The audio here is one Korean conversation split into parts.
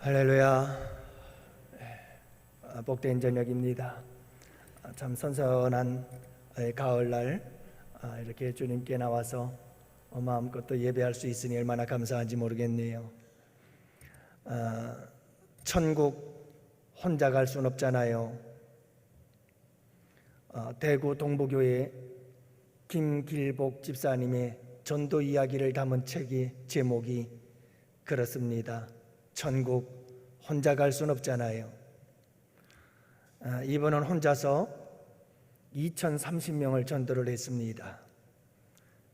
할렐루야. 복된 저녁입니다. 참 선선한 가을날 이렇게 주님께 나와서 마음껏 또 예배할 수 있으니 얼마나 감사한지 모르겠네요. 천국 혼자 갈 수는 없잖아요. 대구 동부교회 김길복 집사님의 전도 이야기를 담은 책의 제목이 그렇습니다. 천국 혼자 갈 수는 없잖아요. 이분은 혼자서 2030명을 전도를 했습니다.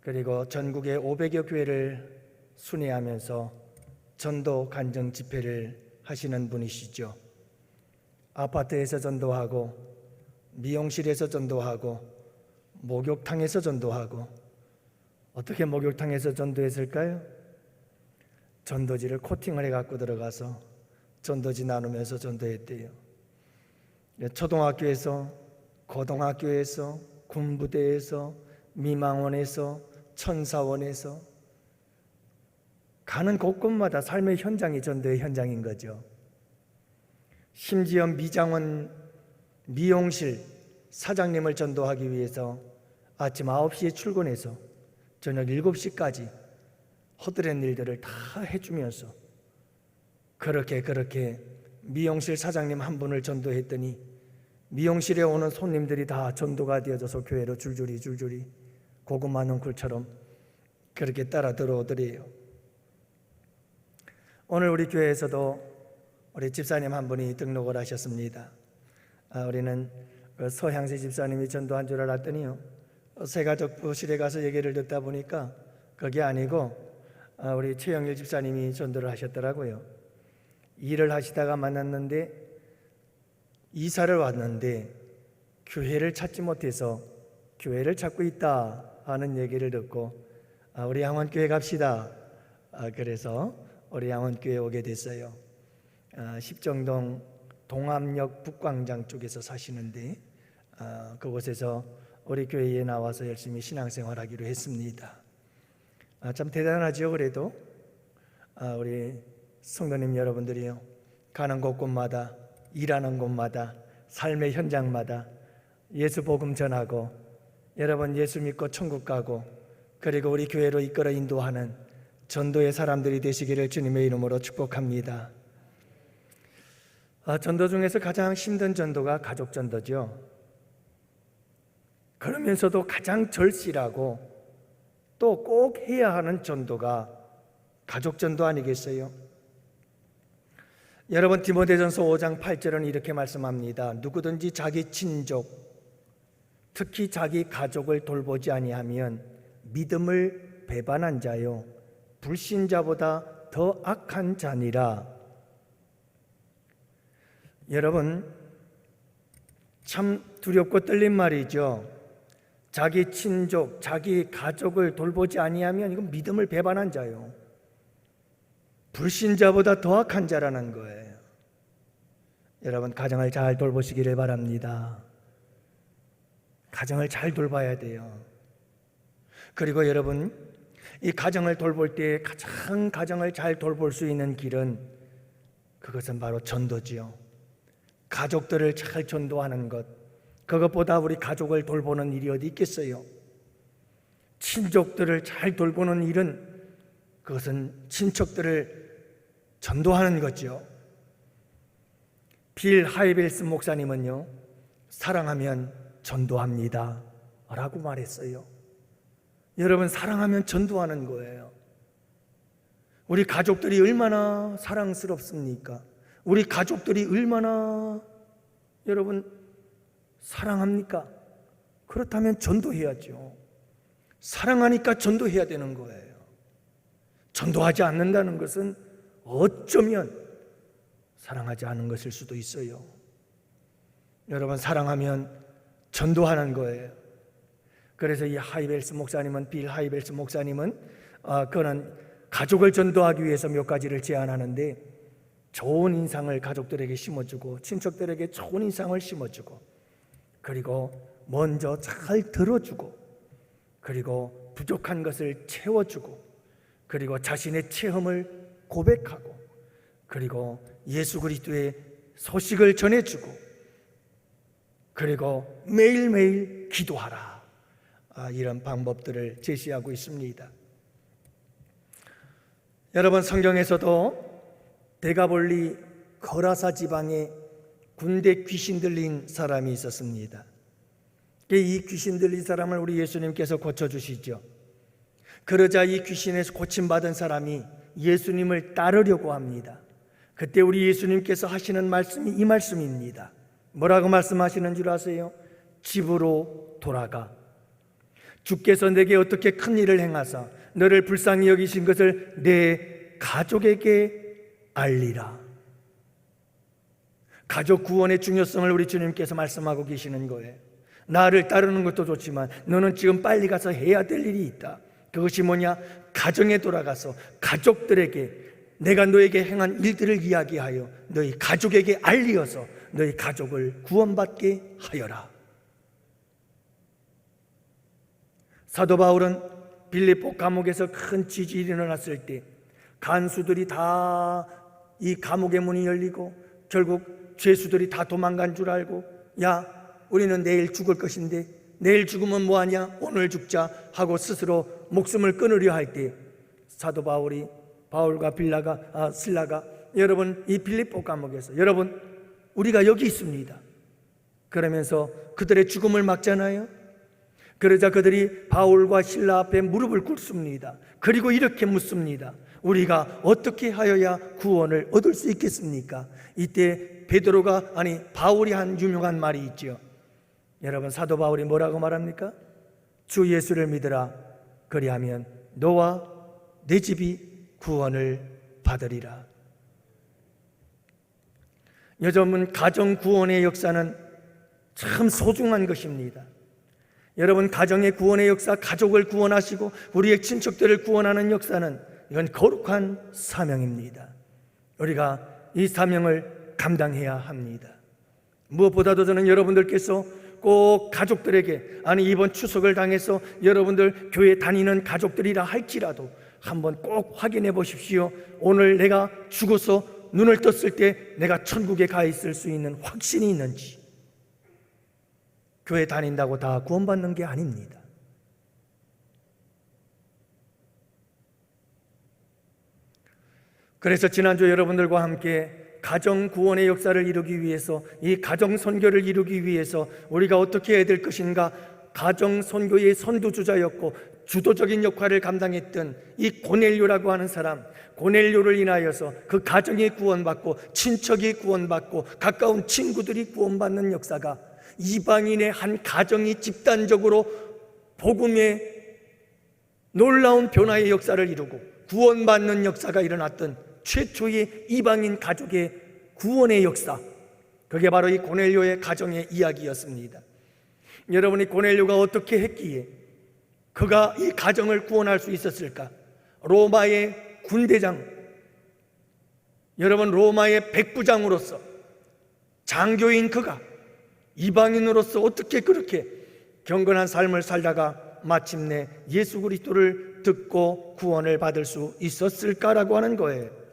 그리고 전국의 500여 교회를 순회하면서 전도 간증 집회를 하시는 분이시죠. 아파트에서 전도하고, 미용실에서 전도하고, 목욕탕에서 전도하고. 어떻게 목욕탕에서 전도했을까요? 전도지를 코팅을 해갖고 들어가서 전도지 나누면서 전도했대요. 초등학교에서, 고등학교에서, 군부대에서, 미망원에서, 천사원에서 가는 곳곳마다 삶의 현장이 전도의 현장인 거죠. 심지어 미장원 미용실 사장님을 전도하기 위해서 아침 9시에 출근해서 저녁 7시까지 허드렛 일들을 다 해주면서 그렇게 미용실 사장님 한 분을 전도했더니 미용실에 오는 손님들이 다 전도가 되어져서 교회로 줄줄이 고구마 넝쿨처럼 그렇게 따라 들어오더래요. 오늘 우리 교회에서도 우리 집사님 한 분이 등록을 하셨습니다. 우리는 서향세 집사님이 전도한 줄 알았더니요, 새가족부실에 가서 얘기를 듣다 보니까 그게 아니고 우리 최영일 집사님이 전도를 하셨더라고요. 일을 하시다가 만났는데 이사를 왔는데 교회를 찾지 못해서 교회를 찾고 있다 하는 얘기를 듣고 우리 양원교회 갑시다. 그래서 우리 양원교회 오게 됐어요. 십정동 동암역 북광장 쪽에서 사시는데 그곳에서 우리 교회에 나와서 열심히 신앙생활하기로 했습니다. 참 대단하죠. 그래도 우리 성도님 여러분들이요, 가는 곳곳마다, 일하는 곳마다, 삶의 현장마다 예수 복음 전하고 여러분 예수 믿고 천국 가고 그리고 우리 교회로 이끌어 인도하는 전도의 사람들이 되시기를 주님의 이름으로 축복합니다. 전도 중에서 가장 힘든 전도가 가족 전도죠. 그러면서도 가장 절실하고 또 꼭 해야 하는 전도가 가족 전도 아니겠어요? 여러분, 디모데전서 5장 8절은 이렇게 말씀합니다. 누구든지 자기 친족, 특히 자기 가족을 돌보지 아니하면 믿음을 배반한 자요 불신자보다 더 악한 자니라. 여러분, 참 두렵고 떨린 말이죠. 자기 친족, 자기 가족을 돌보지 아니하면 이건 믿음을 배반한 자요 불신자보다 더 악한 자라는 거예요. 여러분, 가정을 잘 돌보시기를 바랍니다. 가정을 잘 돌봐야 돼요. 그리고 여러분, 이 가정을 돌볼 때 가장 가정을 잘 돌볼 수 있는 길은 그것은 바로 전도지요. 가족들을 잘 전도하는 것, 그것보다 우리 가족을 돌보는 일이 어디 있겠어요? 친족들을 잘 돌보는 일은 그것은 친척들을 전도하는 거죠. 빌 하이벨스 목사님은요, 사랑하면 전도합니다 라고 말했어요. 여러분, 사랑하면 전도하는 거예요. 우리 가족들이 얼마나 사랑스럽습니까? 우리 가족들이 얼마나 여러분 사랑합니까? 그렇다면 전도해야죠. 사랑하니까 전도해야 되는 거예요. 전도하지 않는다는 것은 어쩌면 사랑하지 않은 것일 수도 있어요. 여러분, 사랑하면 전도하는 거예요. 그래서 이 하이벨스 목사님은, 빌 하이벨스 목사님은 그는 가족을 전도하기 위해서 몇 가지를 제안하는데, 좋은 인상을 가족들에게 심어주고 친척들에게 좋은 인상을 심어주고, 그리고 먼저 잘 들어주고, 그리고 부족한 것을 채워주고, 그리고 자신의 체험을 고백하고, 그리고 예수 그리스도의 소식을 전해주고, 그리고 매일매일 기도하라. 이런 방법들을 제시하고 있습니다. 여러분, 성경에서도 데가볼리 거라사 지방에 군대 귀신 들린 사람이 있었습니다. 이 귀신 들린 사람을 우리 예수님께서 고쳐주시죠. 그러자 이 귀신에서 고침받은 사람이 예수님을 따르려고 합니다. 그때 우리 예수님께서 하시는 말씀이 이 말씀입니다. 뭐라고 말씀하시는 줄 아세요? 집으로 돌아가. 주께서 내게 어떻게 큰 일을 행하사 너를 불쌍히 여기신 것을 내 가족에게 알리라. 가족 구원의 중요성을 우리 주님께서 말씀하고 계시는 거예요. 나를 따르는 것도 좋지만 너는 지금 빨리 가서 해야 될 일이 있다. 그것이 뭐냐? 가정에 돌아가서 가족들에게 내가 너에게 행한 일들을 이야기하여 너희 가족에게 알리어서 너희 가족을 구원받게 하여라. 사도 바울은 빌립보 감옥에서 큰 지진이 일어났을 때 간수들이 다 이 감옥의 문이 열리고 결국 죄수들이 다 도망간 줄 알고, 야, 우리는 내일 죽을 것인데 내일 죽으면 뭐하냐? 오늘 죽자 하고 스스로 목숨을 끊으려 할 때 사도 바울과 실라가 여러분, 이 빌립보 감옥에서 여러분, 우리가 여기 있습니다. 그러면서 그들의 죽음을 막잖아요. 그러자 그들이 바울과 실라 앞에 무릎을 꿇습니다. 그리고 이렇게 묻습니다. 우리가 어떻게 하여야 구원을 얻을 수 있겠습니까? 이때 바울이 한 유명한 말이 있죠. 여러분, 사도 바울이 뭐라고 말합니까? 주 예수를 믿으라. 그리하면 너와 내 집이 구원을 받으리라. 여러분, 가정 구원의 역사는 참 소중한 것입니다. 여러분, 가정의 구원의 역사, 가족을 구원하시고 우리의 친척들을 구원하는 역사는 이건 거룩한 사명입니다. 우리가 이 사명을 감당해야 합니다. 무엇보다도 저는 여러분들께서 꼭 가족들에게, 이번 추석을 당해서 여러분들 교회 다니는 가족들이라 할지라도 한번 꼭 확인해 보십시오. 오늘 내가 죽어서 눈을 떴을 때 내가 천국에 가 있을 수 있는 확신이 있는지. 교회 다닌다고 다 구원받는 게 아닙니다. 그래서 지난주 여러분들과 함께 가정 구원의 역사를 이루기 위해서, 이 가정 선교를 이루기 위해서 우리가 어떻게 해야 될 것인가, 가정 선교의 선두주자였고 주도적인 역할을 감당했던 이 고넬료라고 하는 사람, 고넬료를 인하여서 그 가정이 구원받고 친척이 구원받고 가까운 친구들이 구원받는 역사가, 이방인의 한 가정이 집단적으로 복음의 놀라운 변화의 역사를 이루고 구원받는 역사가 일어났던 최초의 이방인 가족의 구원의 역사, 그게 바로 이 고넬료의 가정의 이야기였습니다. 여러분이 고넬료가 어떻게 했기에 그가 이 가정을 구원할 수 있었을까? 로마의 군대장, 여러분, 로마의 백부장으로서, 장교인 그가 이방인으로서 어떻게 그렇게 경건한 삶을 살다가 마침내 예수 그리스도를 듣고 구원을 받을 수 있었을까라고 하는 거예요.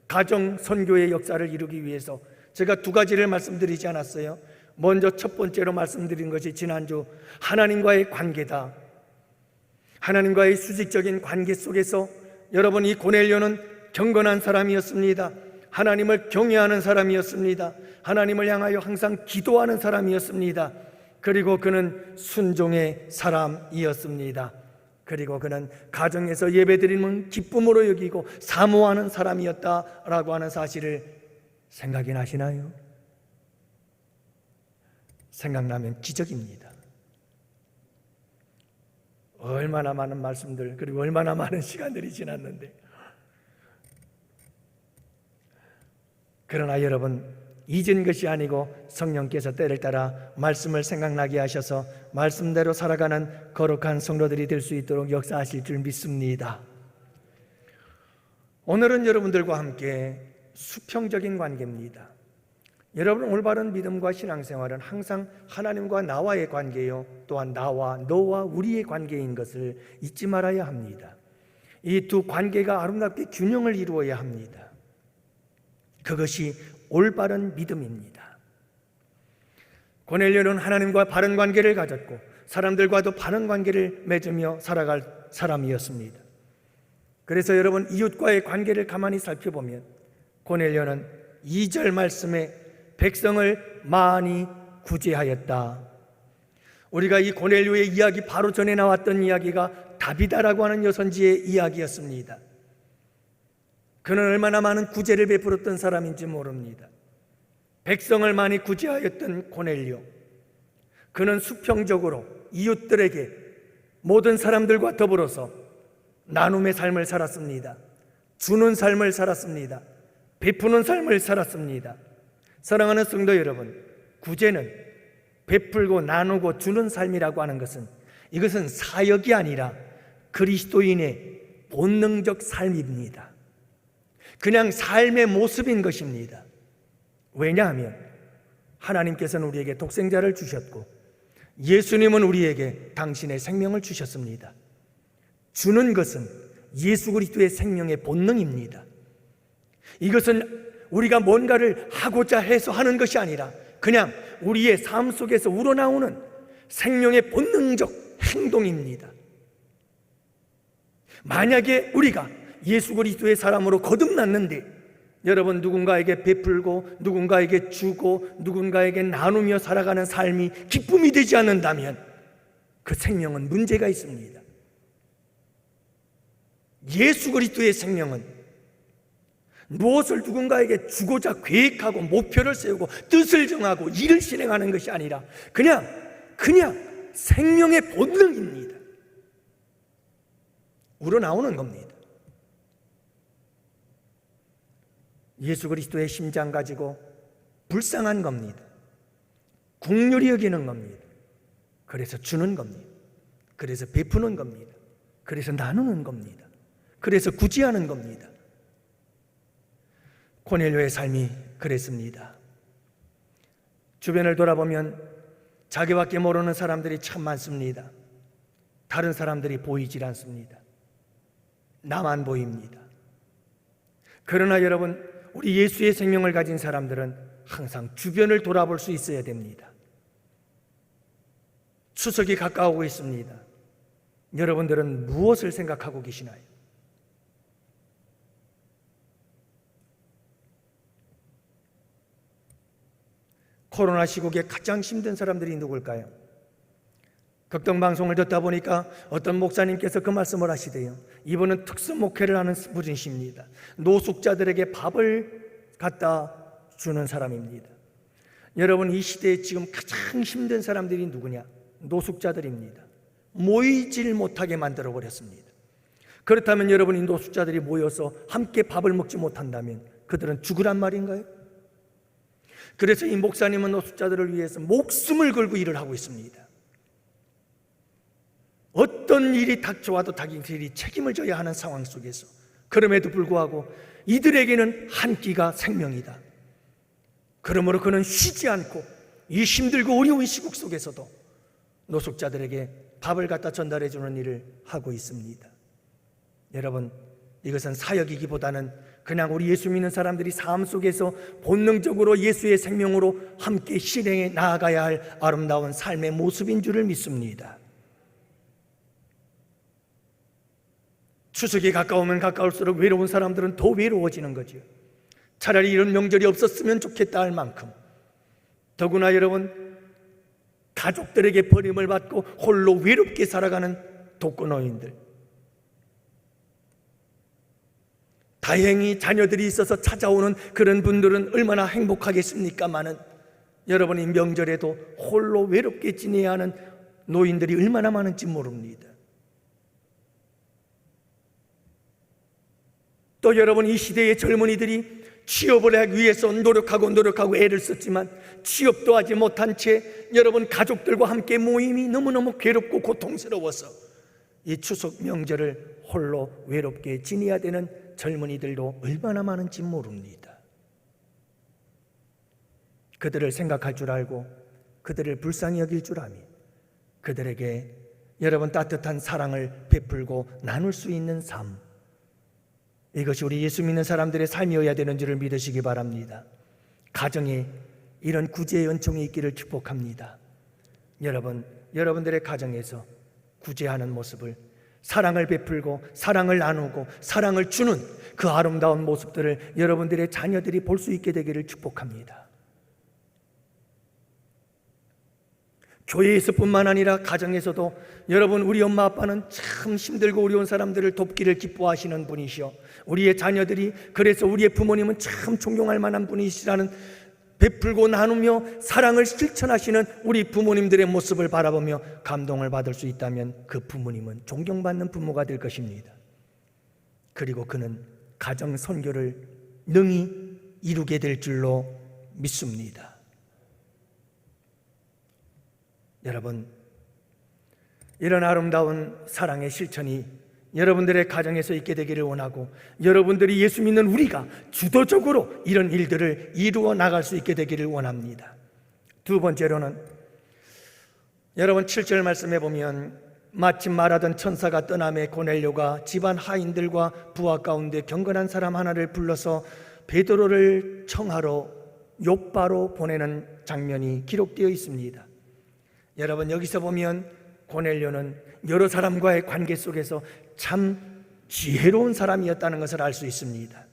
가정 선교의 역사를 이루기 위해서 제가 두 가지를 말씀드리지 않았어요? 먼저 첫 번째로 말씀드린 것이 지난주 하나님과의 관계다. 하나님과의 수직적인 관계 속에서 여러분, 이 고넬료는 경건한 사람이었습니다. 하나님을 경외하는 사람이었습니다. 하나님을 향하여 항상 기도하는 사람이었습니다. 그리고 그는 순종의 사람이었습니다. 그리고 그는 가정에서 예배드리는 기쁨으로 여기고 사모하는 사람이었다라고 하는 사실을 생각이 나시나요? 생각나면 기적입니다. 얼마나 많은 말씀들, 그리고 얼마나 많은 시간들이 지났는데, 그러나 여러분, 잊은 것이 아니고 성령께서 때를 따라 말씀을 생각나게 하셔서 말씀대로 살아가는 거룩한 성도들이 될 수 있도록 역사하실 줄 믿습니다. 오늘은 여러분들과 함께 수평적인 관계입니다. 여러분, 올바른 믿음과 신앙생활은 항상 하나님과 나와의 관계요, 또한 나와 너와 우리의 관계인 것을 잊지 말아야 합니다. 이 두 관계가 아름답게 균형을 이루어야 합니다. 그것이 올바른 믿음입니다. 고넬료는 하나님과 바른 관계를 가졌고 사람들과도 바른 관계를 맺으며 살아갈 사람이었습니다. 그래서 여러분, 이웃과의 관계를 가만히 살펴보면 고넬료는 2절 말씀에 백성을 많이 구제하였다. 우리가 이 고넬료의 이야기 바로 전에 나왔던 이야기가 다비다라고 하는 여선지의 이야기였습니다. 그는 얼마나 많은 구제를 베풀었던 사람인지 모릅니다. 백성을 많이 구제하였던 고넬료, 그는 수평적으로 이웃들에게 모든 사람들과 더불어서 나눔의 삶을 살았습니다. 주는 삶을 살았습니다. 베푸는 삶을 살았습니다. 사랑하는 성도 여러분, 구제는 베풀고 나누고 주는 삶이라고 하는 것은, 이것은 사역이 아니라 그리스도인의 본능적 삶입니다. 그냥 삶의 모습인 것입니다. 왜냐하면 하나님께서는 우리에게 독생자를 주셨고 예수님은 우리에게 당신의 생명을 주셨습니다. 주는 것은 예수 그리스도의 생명의 본능입니다. 이것은 우리가 뭔가를 하고자 해서 하는 것이 아니라 그냥 우리의 삶 속에서 우러나오는 생명의 본능적 행동입니다. 만약에 우리가 예수 그리스도의 사람으로 거듭났는데 여러분, 누군가에게 베풀고 누군가에게 주고 누군가에게 나누며 살아가는 삶이 기쁨이 되지 않는다면 그 생명은 문제가 있습니다. 예수 그리스도의 생명은 무엇을 누군가에게 주고자 계획하고 목표를 세우고 뜻을 정하고 일을 실행하는 것이 아니라 그냥 생명의 본능입니다. 우러나오는 겁니다. 예수 그리스도의 심장 가지고 불쌍한 겁니다. 긍휼히 여기는 겁니다. 그래서 주는 겁니다. 그래서 베푸는 겁니다. 그래서 나누는 겁니다. 그래서 구제하는 겁니다. 고넬료의 삶이 그랬습니다. 주변을 돌아보면 자기밖에 모르는 사람들이 참 많습니다. 다른 사람들이 보이질 않습니다. 나만 보입니다. 그러나 여러분, 우리 예수의 생명을 가진 사람들은 항상 주변을 돌아볼 수 있어야 됩니다. 추석이 가까우고 있습니다. 여러분들은 무엇을 생각하고 계시나요? 코로나 시국에 가장 힘든 사람들이 누굴까요? 극동방송을 듣다 보니까 어떤 목사님께서 그 말씀을 하시대요. 이분은 특수 목회를 하는 분이십니다. 노숙자들에게 밥을 갖다 주는 사람입니다. 여러분, 이 시대에 지금 가장 힘든 사람들이 누구냐? 노숙자들입니다. 모이질 못하게 만들어버렸습니다. 그렇다면 여러분, 이 노숙자들이 모여서 함께 밥을 먹지 못한다면 그들은 죽으란 말인가요? 그래서 이 목사님은 노숙자들을 위해서 목숨을 걸고 일을 하고 있습니다. 어떤 일이 닥쳐와도 자기들이 책임을 져야 하는 상황 속에서, 그럼에도 불구하고 이들에게는 한 끼가 생명이다. 그러므로 그는 쉬지 않고 이 힘들고 어려운 시국 속에서도 노숙자들에게 밥을 갖다 전달해 주는 일을 하고 있습니다. 여러분, 이것은 사역이기보다는 그냥 우리 예수 믿는 사람들이 삶 속에서 본능적으로 예수의 생명으로 함께 실행해 나아가야 할 아름다운 삶의 모습인 줄을 믿습니다. 추석이 가까우면 가까울수록 외로운 사람들은 더 외로워지는 거죠. 차라리 이런 명절이 없었으면 좋겠다 할 만큼, 더구나 여러분, 가족들에게 버림을 받고 홀로 외롭게 살아가는 독거노인들, 다행히 자녀들이 있어서 찾아오는 그런 분들은 얼마나 행복하겠습니까마는 여러분이 명절에도 홀로 외롭게 지내야 하는 노인들이 얼마나 많은지 모릅니다. 또 여러분, 이 시대의 젊은이들이 취업을 하기 위해서 노력하고 애를 썼지만 취업도 하지 못한 채 여러분, 가족들과 함께 모임이 너무너무 괴롭고 고통스러워서 이 추석 명절을 홀로 외롭게 지내야 되는 젊은이들도 얼마나 많은지 모릅니다. 그들을 생각할 줄 알고 그들을 불쌍히 여길 줄 아며 그들에게 여러분 따뜻한 사랑을 베풀고 나눌 수 있는 삶, 이것이 우리 예수 믿는 사람들의 삶이어야 되는 줄을 믿으시기 바랍니다. 가정에 이런 구제의 은총이 있기를 축복합니다. 여러분들의 가정에서 구제하는 모습을, 사랑을 베풀고 사랑을 나누고 사랑을 주는 그 아름다운 모습들을 여러분들의 자녀들이 볼 수 있게 되기를 축복합니다. 교회에서뿐만 아니라 가정에서도 여러분, 우리 엄마 아빠는 참 힘들고 어려운 사람들을 돕기를 기뻐하시는 분이시오. 우리의 자녀들이, 그래서 우리의 부모님은 참 존경할 만한 분이시라는, 베풀고 나누며 사랑을 실천하시는 우리 부모님들의 모습을 바라보며 감동을 받을 수 있다면 그 부모님은 존경받는 부모가 될 것입니다. 그리고 그는 가정 선교를 능히 이루게 될 줄로 믿습니다. 여러분, 이런 아름다운 사랑의 실천이 여러분들의 가정에서 있게 되기를 원하고, 여러분들이 예수 믿는 우리가 주도적으로 이런 일들을 이루어 나갈 수 있게 되기를 원합니다. 두 번째로는, 여러분 7절 말씀에 보면 마침 말하던 천사가 떠남에 고넬료가 집안 하인들과 부하 가운데 경건한 사람 하나를 불러서 베드로를 청하러 욥바로 보내는 장면이 기록되어 있습니다. 여러분, 여기서 보면 고넬료는 여러 사람과의 관계 속에서 참 지혜로운 사람이었다는 것을 알 수 있습니다.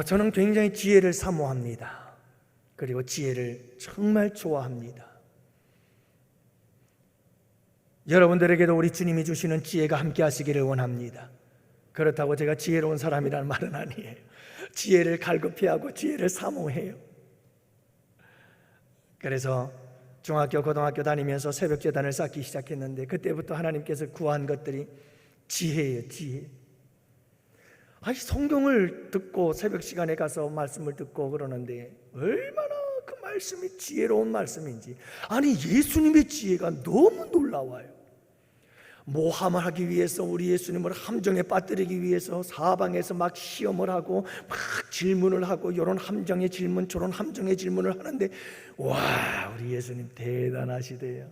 저는 굉장히 지혜를 사모합니다. 그리고 지혜를 정말 좋아합니다. 여러분들에게도 우리 주님이 주시는 지혜가 함께 하시기를 원합니다. 그렇다고 제가 지혜로운 사람이라는 말은 아니에요. 지혜를 갈급해하고 지혜를 사모해요. 그래서 중학교, 고등학교 다니면서 새벽제단을 쌓기 시작했는데, 그때부터 하나님께서 구한 것들이 지혜예요. 지혜. 성경을 듣고 새벽 시간에 가서 말씀을 듣고 그러는데 얼마나 그 말씀이 지혜로운 말씀인지. 예수님의 지혜가 너무 놀라워요. 모함을 하기 위해서, 우리 예수님을 함정에 빠뜨리기 위해서 사방에서 막 시험을 하고 막 질문을 하고, 이런 함정의 질문 저런 함정의 질문을 하는데, 와, 우리 예수님 대단하시대요.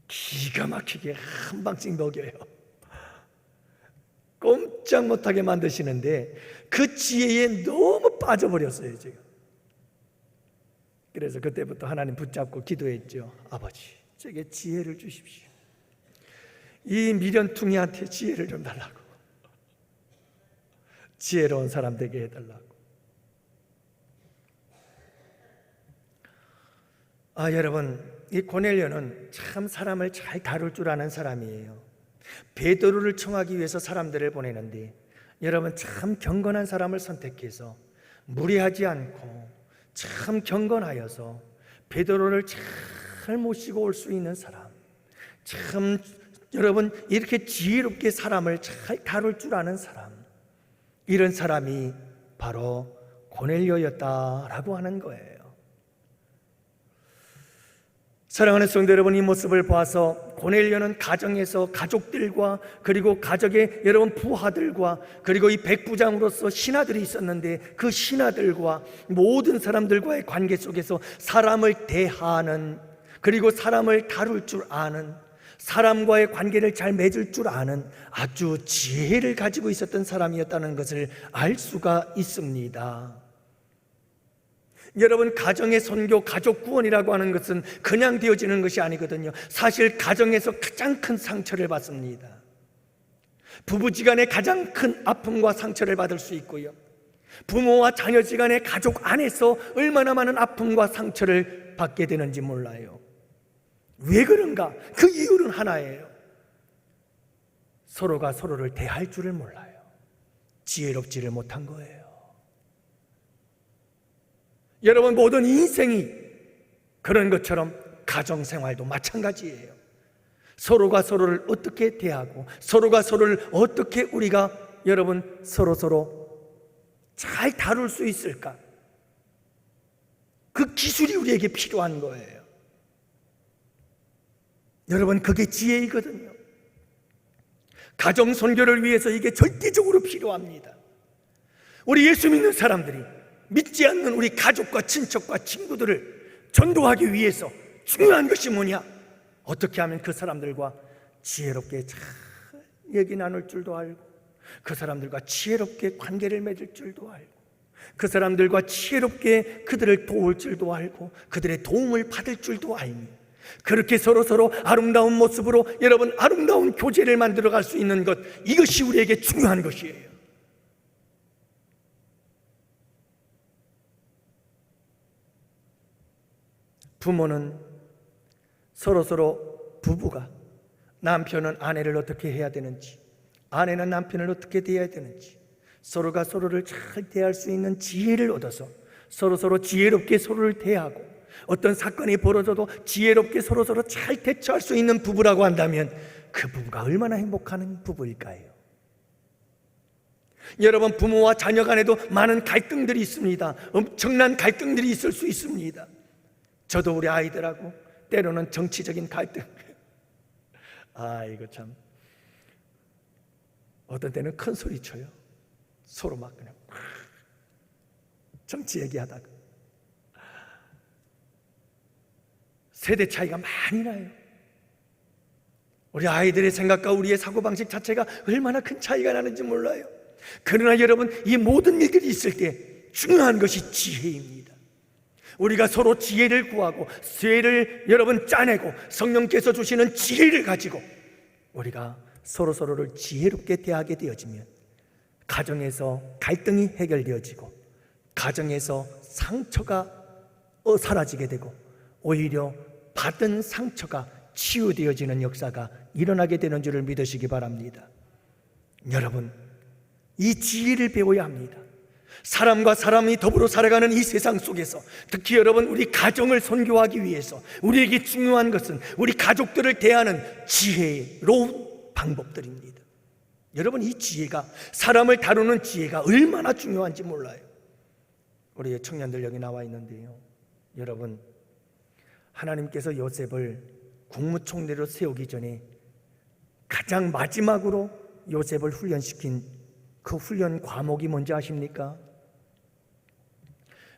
기가 막히게 한 방씩 먹여요. 꼼짝 못하게 만드시는데 그 지혜에 너무 빠져버렸어요, 제가. 그래서 그때부터 하나님 붙잡고 기도했죠. 아버지, 제게 지혜를 주십시오. 이 미련퉁이한테 지혜를 좀 달라고, 지혜로운 사람 되게 해달라고. 여러분, 이 고넬료는 참 사람을 잘 다룰 줄 아는 사람이에요. 베드로를 청하기 위해서 사람들을 보내는데, 여러분 참 경건한 사람을 선택해서 무리하지 않고 참 경건하여서 베드로를 잘 모시고 올 수 있는 사람, 참 여러분 이렇게 지혜롭게 사람을 잘 다룰 줄 아는 사람, 이런 사람이 바로 고넬료였다라고 하는 거예요. 사랑하는 성도 여러분, 이 모습을 보아서 고넬료는 가정에서 가족들과, 그리고 가족의 여러분 부하들과, 그리고 이 백부장으로서 신하들이 있었는데 그 신하들과 모든 사람들과의 관계 속에서 사람을 대하는, 그리고 사람을 다룰 줄 아는, 사람과의 관계를 잘 맺을 줄 아는 아주 지혜를 가지고 있었던 사람이었다는 것을 알 수가 있습니다. 여러분, 가정의 선교, 가족 구원이라고 하는 것은 그냥 되어지는 것이 아니거든요. 사실 가정에서 가장 큰 상처를 받습니다. 부부지간에 가장 큰 아픔과 상처를 받을 수 있고요, 부모와 자녀지간에 가족 안에서 얼마나 많은 아픔과 상처를 받게 되는지 몰라요. 왜 그런가? 그 이유는 하나예요. 서로가 서로를 대할 줄을 몰라요. 지혜롭지를 못한 거예요. 여러분, 모든 인생이 그런 것처럼 가정생활도 마찬가지예요. 서로가 서로를 어떻게 대하고, 서로가 서로를 어떻게 우리가 여러분 서로 잘 다룰 수 있을까? 그 기술이 우리에게 필요한 거예요. 여러분, 그게 지혜이거든요. 가정 선교를 위해서 이게 절대적으로 필요합니다. 우리 예수 믿는 사람들이 믿지 않는 우리 가족과 친척과 친구들을 전도하기 위해서 중요한 것이 뭐냐? 어떻게 하면 그 사람들과 지혜롭게 잘 얘기 나눌 줄도 알고, 그 사람들과 지혜롭게 관계를 맺을 줄도 알고, 그 사람들과 지혜롭게 그들을 도울 줄도 알고, 그들의 도움을 받을 줄도 알며, 그렇게 서로 아름다운 모습으로 여러분 아름다운 교제를 만들어갈 수 있는 것, 이것이 우리에게 중요한 것이에요. 부모는 서로 부부가 남편은 아내를 어떻게 해야 되는지, 아내는 남편을 어떻게 대해야 되는지, 서로가 서로를 잘 대할 수 있는 지혜를 얻어서 서로 지혜롭게 서로를 대하고, 어떤 사건이 벌어져도 지혜롭게 서로 잘 대처할 수 있는 부부라고 한다면 그 부부가 얼마나 행복한 부부일까요? 여러분, 부모와 자녀 간에도 많은 갈등들이 있습니다. 엄청난 갈등들이 있을 수 있습니다. 저도 우리 아이들하고 때로는 정치적인 갈등, 이거 참 어떤 때는 큰 소리 쳐요. 서로 막 그냥 정치 얘기하다가 세대 차이가 많이 나요. 우리 아이들의 생각과 우리의 사고방식 자체가 얼마나 큰 차이가 나는지 몰라요. 그러나 여러분, 이 모든 일들이 있을 때 중요한 것이 지혜입니다. 우리가 서로 지혜를 구하고 지혜를 여러분 짜내고 성령께서 주시는 지혜를 가지고 우리가 서로를 지혜롭게 대하게 되어지면 가정에서 갈등이 해결되어지고, 가정에서 상처가 사라지게 되고, 오히려 받은 상처가 치유되어지는 역사가 일어나게 되는 줄을 믿으시기 바랍니다. 여러분, 이 지혜를 배워야 합니다. 사람과 사람이 더불어 살아가는 이 세상 속에서 특히 여러분, 우리 가정을 선교하기 위해서 우리에게 중요한 것은 우리 가족들을 대하는 지혜로운 방법들입니다. 여러분, 이 지혜가, 사람을 다루는 지혜가 얼마나 중요한지 몰라요. 우리의 청년들 여기 나와 있는데요, 여러분, 하나님께서 요셉을 국무총리로 세우기 전에 가장 마지막으로 요셉을 훈련시킨 그 훈련 과목이 뭔지 아십니까?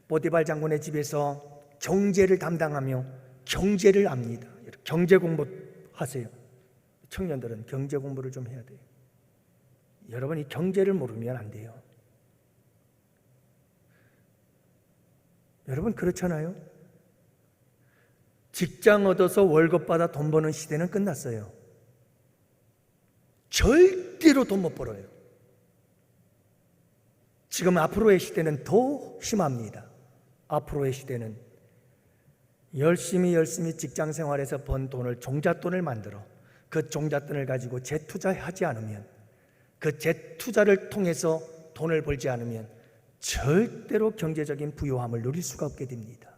보디발 장군의 집에서 경제를 담당하며 경제를 압니다. 경제 공부하세요. 청년들은 경제 공부를 좀 해야 돼요. 여러분, 이 경제를 모르면 안 돼요. 여러분, 그렇잖아요? 직장 얻어서 월급 받아 돈 버는 시대는 끝났어요. 절대로 돈 못 벌어요. 지금 앞으로의 시대는 더 심합니다. 앞으로의 시대는 열심히 직장 생활에서 번 돈을, 종잣돈을 만들어 그 종잣돈을 가지고 재투자하지 않으면, 그 재투자를 통해서 돈을 벌지 않으면 절대로 경제적인 부유함을 누릴 수가 없게 됩니다.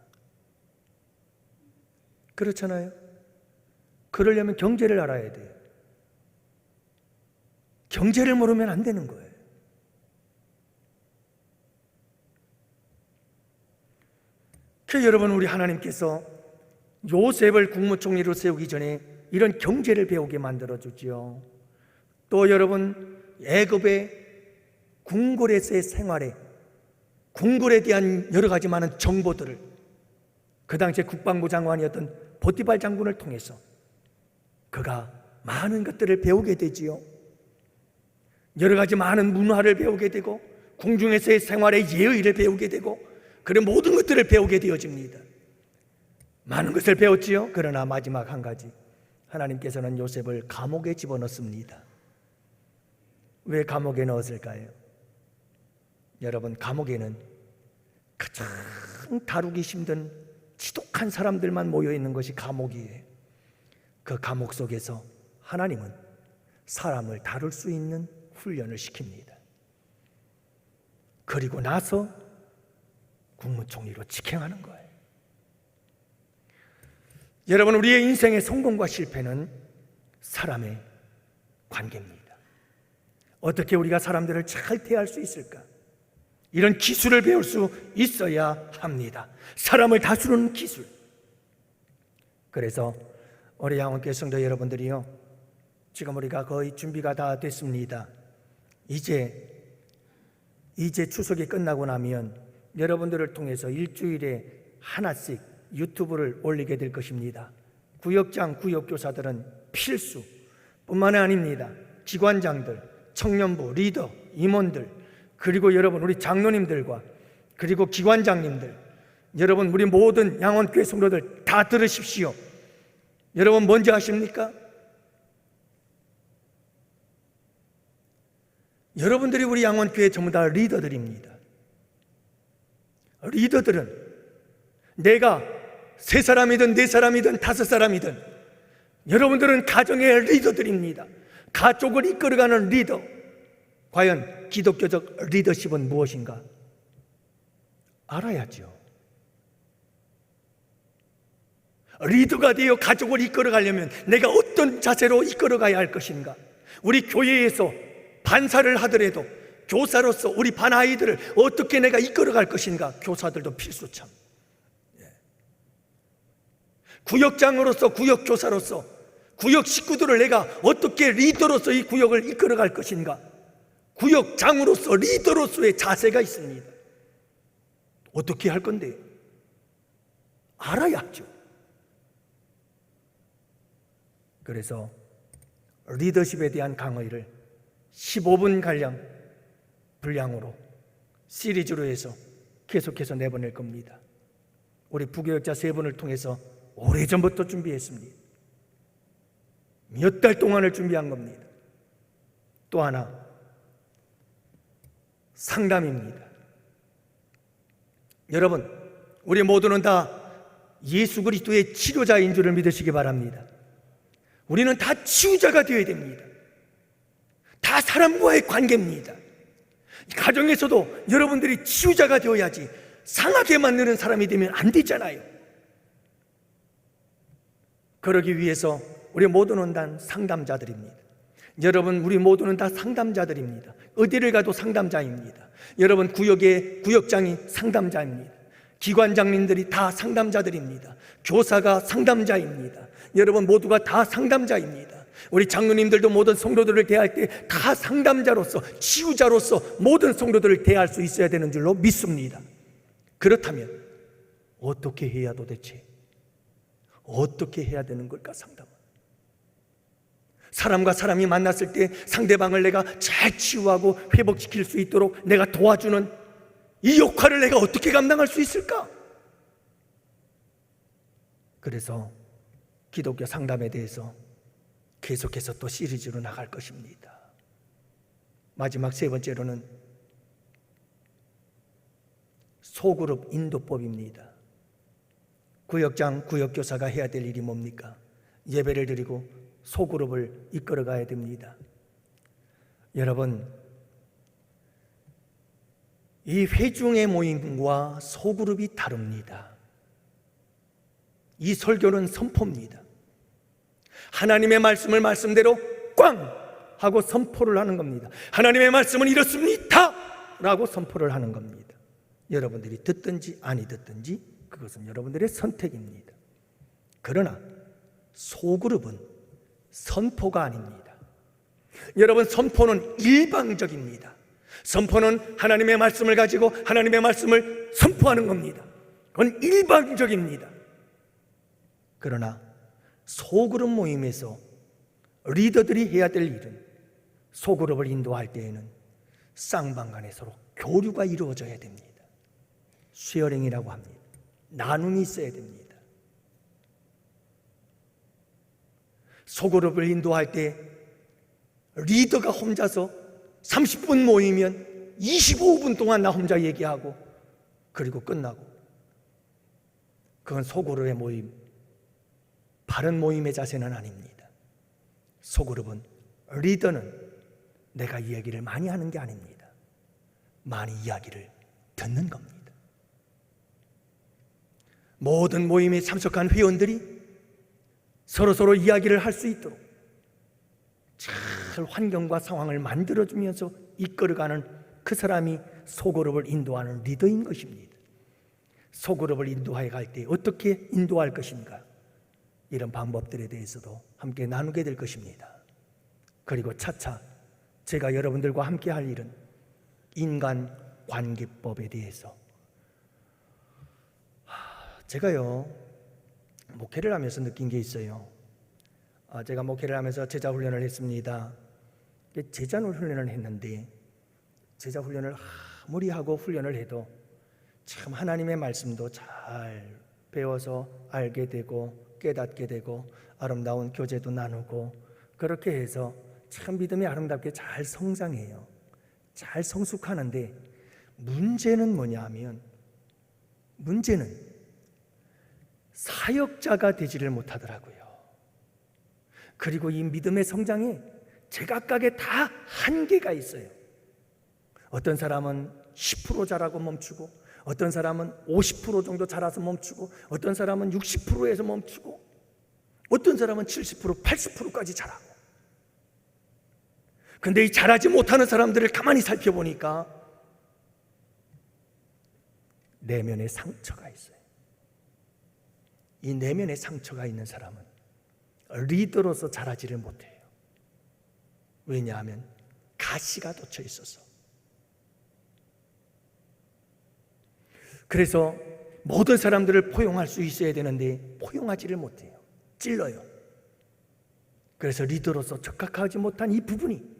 그렇잖아요? 그러려면 경제를 알아야 돼요. 경제를 모르면 안 되는 거예요. 그 여러분, 우리 하나님께서 요셉을 국무총리로 세우기 전에 이런 경제를 배우게 만들어주지요. 또 여러분, 애굽의 궁궐에서의 생활에, 궁궐에 대한 여러 가지 많은 정보들을 그 당시에 국방부 장관이었던 보디발 장군을 통해서 그가 많은 것들을 배우게 되지요. 여러 가지 많은 문화를 배우게 되고, 궁중에서의 생활의 예의를 배우게 되고, 그런 모든 것들을 배우게 되어집니다. 많은 것을 배웠지요. 그러나 마지막 한 가지, 하나님께서는 요셉을 감옥에 집어넣습니다. 왜 감옥에 넣었을까요? 여러분, 감옥에는 가장 다루기 힘든 지독한 사람들만 모여있는 것이 감옥이에요. 그 감옥 속에서 하나님은 사람을 다룰 수 있는 훈련을 시킵니다. 그리고 나서 국무총리로 직행하는 거예요. 여러분, 우리의 인생의 성공과 실패는 사람의 관계입니다. 어떻게 우리가 사람들을 잘 대할 수 있을까? 이런 기술을 배울 수 있어야 합니다. 사람을 다스리는 기술. 그래서 우리 양원교회 성도 여러분들이요, 지금 우리가 거의 준비가 다 됐습니다. 이제 추석이 끝나고 나면 여러분들을 통해서 일주일에 하나씩 유튜브를 올리게 될 것입니다. 구역장, 구역교사들은 필수 뿐만이 아닙니다. 기관장들, 청년부, 리더, 임원들, 그리고 여러분 우리 장로님들과 그리고 기관장님들, 여러분 우리 모든 양원교회 성도들 다 들으십시오. 여러분 뭔지 아십니까? 여러분들이 우리 양원교회 전부 다 리더들입니다. 리더들은 내가 3사람이든 4사람이든 5사람이든 여러분들은 가정의 리더들입니다. 가족을 이끌어가는 리더. 과연 기독교적 리더십은 무엇인가? 알아야죠. 리더가 되어 가족을 이끌어가려면 내가 어떤 자세로 이끌어가야 할 것인가? 우리 교회에서 반사를 하더라도 교사로서 우리 반 아이들을 어떻게 내가 이끌어갈 것인가? 교사들도 필수참. 구역장으로서, 구역교사로서, 구역 식구들을 내가 어떻게 리더로서 이 구역을 이끌어갈 것인가? 구역장으로서, 리더로서의 자세가 있습니다. 어떻게 할 건데? 알아야죠. 그래서 리더십에 대한 강의를 15분가량 분량으로 시리즈로 해서 계속해서 내보낼 겁니다. 우리 부교역자 3분을 통해서 오래전부터 준비했습니다. 몇 달 동안을 준비한 겁니다. 또 하나, 상담입니다. 여러분, 우리 모두는 다 예수 그리스도의 치료자인 줄을 믿으시기 바랍니다. 우리는 다 치유자가 되어야 됩니다. 다 사람과의 관계입니다. 가정에서도 여러분들이 치유자가 되어야지 상하게 만드는 사람이 되면 안 되잖아요. 그러기 위해서 우리 모두는 다 상담자들입니다. 여러분, 우리 모두는 다 상담자들입니다. 어디를 가도 상담자입니다. 여러분, 구역의 구역장이 상담자입니다. 기관장님들이 다 상담자들입니다. 교사가 상담자입니다. 여러분 모두가 다 상담자입니다. 우리 장로님들도 모든 성도들을 대할 때 다 상담자로서, 치유자로서 모든 성도들을 대할 수 있어야 되는 줄로 믿습니다. 그렇다면 어떻게 해야 도대체? 어떻게 해야 되는 걸까? 상담은 사람과 사람이 만났을 때 상대방을 내가 잘 치유하고 회복시킬 수 있도록 내가 도와주는 이 역할을 내가 어떻게 감당할 수 있을까? 그래서 기독교 상담에 대해서 계속해서 또 시리즈로 나갈 것입니다. 마지막 3번째로는 소그룹 인도법입니다. 구역장, 구역교사가 해야 될 일이 뭡니까? 예배를 드리고 소그룹을 이끌어 가야 됩니다. 여러분, 이 회중의 모임과 소그룹이 다릅니다. 이 설교는 선포입니다. 하나님의 말씀을 말씀대로 꽝! 하고 선포를 하는 겁니다. 하나님의 말씀은 이렇습니다! 라고 선포를 하는 겁니다. 여러분들이 듣든지 아니 듣든지 그것은 여러분들의 선택입니다. 그러나 소그룹은 선포가 아닙니다. 여러분, 선포는 일방적입니다. 선포는 하나님의 말씀을 가지고 하나님의 말씀을 선포하는 겁니다. 그건 일방적입니다. 그러나 소그룹 모임에서 리더들이 해야 될 일은 소그룹을 인도할 때에는 쌍방간에 서로 교류가 이루어져야 됩니다. 쉐어링이라고 합니다. 나눔이 있어야 됩니다. 소그룹을 인도할 때 리더가 혼자서 30분 모이면 25분 동안 나 혼자 얘기하고 그리고 끝나고, 그건 소그룹의 모임, 바른 모임의 자세는 아닙니다. 소그룹은 리더는 내가 이야기를 많이 하는 게 아닙니다. 많이 이야기를 듣는 겁니다. 모든 모임에 참석한 회원들이 서로 이야기를 할 수 있도록 잘 환경과 상황을 만들어주면서 이끌어가는 그 사람이 소그룹을 인도하는 리더인 것입니다. 소그룹을 인도해 갈 때 어떻게 인도할 것인가, 이런 방법들에 대해서도 함께 나누게 될 것입니다. 그리고 차차 제가 여러분들과 함께 할 일은 인간관계법에 대해서, 제가요 목회를 하면서 느낀 게 있어요. 제가 목회를 하면서 제자훈련을 했습니다. 제자 훈련을 했는데 제자 훈련을 아무리 하고 훈련을 해도 참 하나님의 말씀도 잘 배워서 알게 되고 깨닫게 되고 아름다운 교제도 나누고 그렇게 해서 참 믿음이 아름답게 잘 성장해요. 잘 성숙하는데 문제는 뭐냐 하면 문제는 사역자가 되지를 못하더라고요. 그리고 이 믿음의 성장에 제각각에 다 한계가 있어요. 어떤 사람은 10% 자라고 멈추고 어떤 사람은 50% 정도 자라서 멈추고 어떤 사람은 60%에서 멈추고 어떤 사람은 70%, 80%까지 자라고. 근데 이 자라지 못하는 사람들을 가만히 살펴보니까 내면에 상처가 있어요. 이 내면에 상처가 있는 사람은 리더로서 자라지를 못해요. 왜냐하면 가시가 돋쳐 있어서. 그래서 모든 사람들을 포용할 수 있어야 되는데 포용하지를 못해요. 찔러요. 그래서 리더로서 적합하지 못한 이 부분이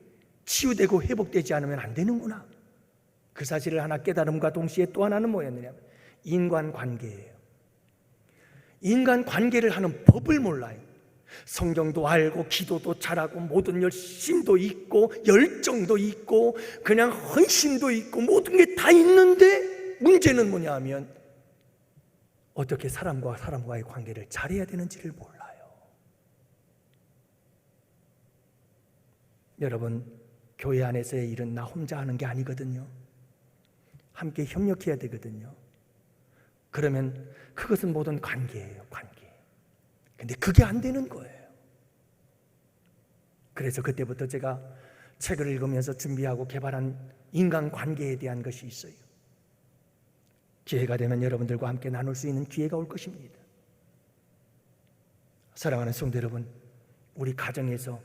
치유되고 회복되지 않으면 안 되는구나. 그 사실을 하나 깨달음과 동시에 또 하나는 뭐였느냐면 인간관계예요. 인간관계를 하는 법을 몰라요. 성경도 알고 기도도 잘하고 모든 열심도 있고 열정도 있고 그냥 헌신도 있고 모든 게 다 있는데 문제는 뭐냐 하면 어떻게 사람과 사람과의 관계를 잘해야 되는지를 몰라요. 여러분, 교회 안에서의 일은 나 혼자 하는 게 아니거든요. 함께 협력해야 되거든요. 그러면 그것은 모든 관계예요. 관계. 근데 그게 안 되는 거예요. 그래서 그때부터 제가 책을 읽으면서 준비하고 개발한 인간관계에 대한 것이 있어요. 기회가 되면 여러분들과 함께 나눌 수 있는 기회가 올 것입니다. 사랑하는 성도 여러분, 우리 가정에서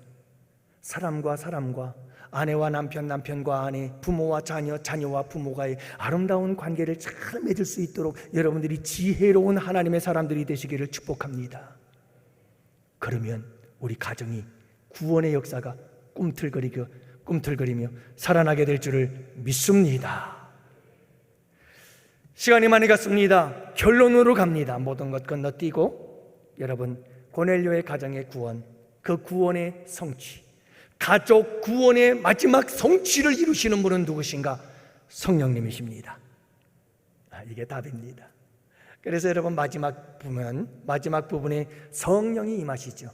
사람과 사람과 아내와 남편, 남편과 아내, 부모와 자녀, 자녀와 부모가의 아름다운 관계를 잘 맺을 수 있도록 여러분들이 지혜로운 하나님의 사람들이 되시기를 축복합니다. 그러면 우리 가정이 구원의 역사가 꿈틀거리며 살아나게 될 줄을 믿습니다. 시간이 많이 갔습니다. 결론으로 갑니다. 모든 것 건너뛰고 여러분, 고넬료의 가정의 구원, 그 구원의 성취, 가족 구원의 마지막 성취를 이루시는 분은 누구신가? 성령님이십니다. 이게 답입니다. 그래서 여러분 마지막 부분에 성령이 임하시죠.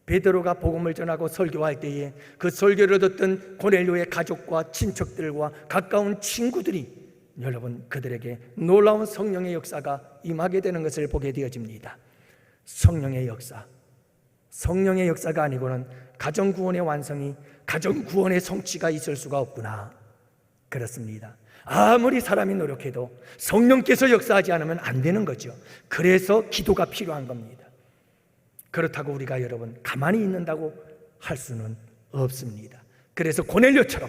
베드로가 복음을 전하고 설교할 때에 그 설교를 듣던 고넬료의 가족과 친척들과 가까운 친구들이 여러분 그들에게 놀라운 성령의 역사가 임하게 되는 것을 보게 되어집니다. 성령의 역사가 아니고는 가정구원의 완성이 가정구원의 성취가 있을 수가 없구나. 그렇습니다. 아무리 사람이 노력해도 성령께서 역사하지 않으면 안 되는 거죠. 그래서 기도가 필요한 겁니다. 그렇다고 우리가 여러분 가만히 있는다고 할 수는 없습니다. 그래서 고넬료처럼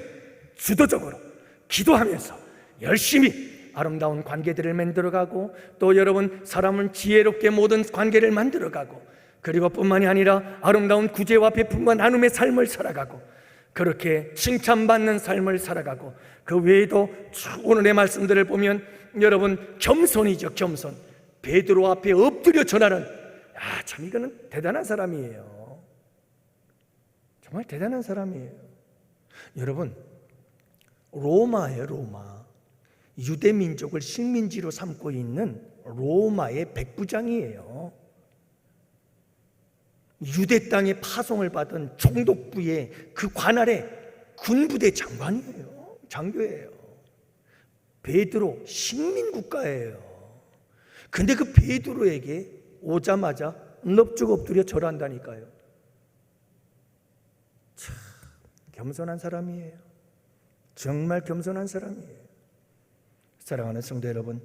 주도적으로 기도하면서 열심히 아름다운 관계들을 만들어가고 또 여러분 사람은 지혜롭게 모든 관계를 만들어가고 그리고 뿐만이 아니라 아름다운 구제와 베품과 나눔의 삶을 살아가고 그렇게 칭찬받는 삶을 살아가고 그 외에도 오늘의 말씀들을 보면 여러분 겸손이죠. 겸손. 베드로 앞에 엎드려 전하는 참 이거는 대단한 사람이에요. 정말 대단한 사람이에요. 여러분 로마예요. 로마. 유대 민족을 식민지로 삼고 있는 로마의 백부장이에요. 유대 땅에 파송을 받은 총독부의 그 관할의 군부대 장관이에요. 장교예요. 베드로 식민국가예요. 근데 그 베드로에게 오자마자 넙죽 엎드려 절한다니까요. 참 겸손한 사람이에요. 정말 겸손한 사람이에요. 사랑하는 성도 여러분,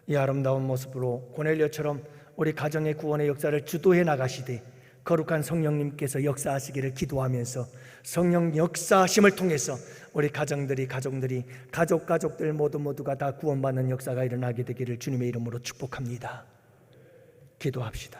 이 아름다운 모습으로 고넬료처럼 우리 가정의 구원의 역사를 주도해 나가시되 거룩한 성령님께서 역사하시기를 기도하면서 성령 역사하심을 통해서 우리 가정들이 가족들 모두가 다 구원받는 역사가 일어나게 되기를 주님의 이름으로 축복합니다. 기도합시다.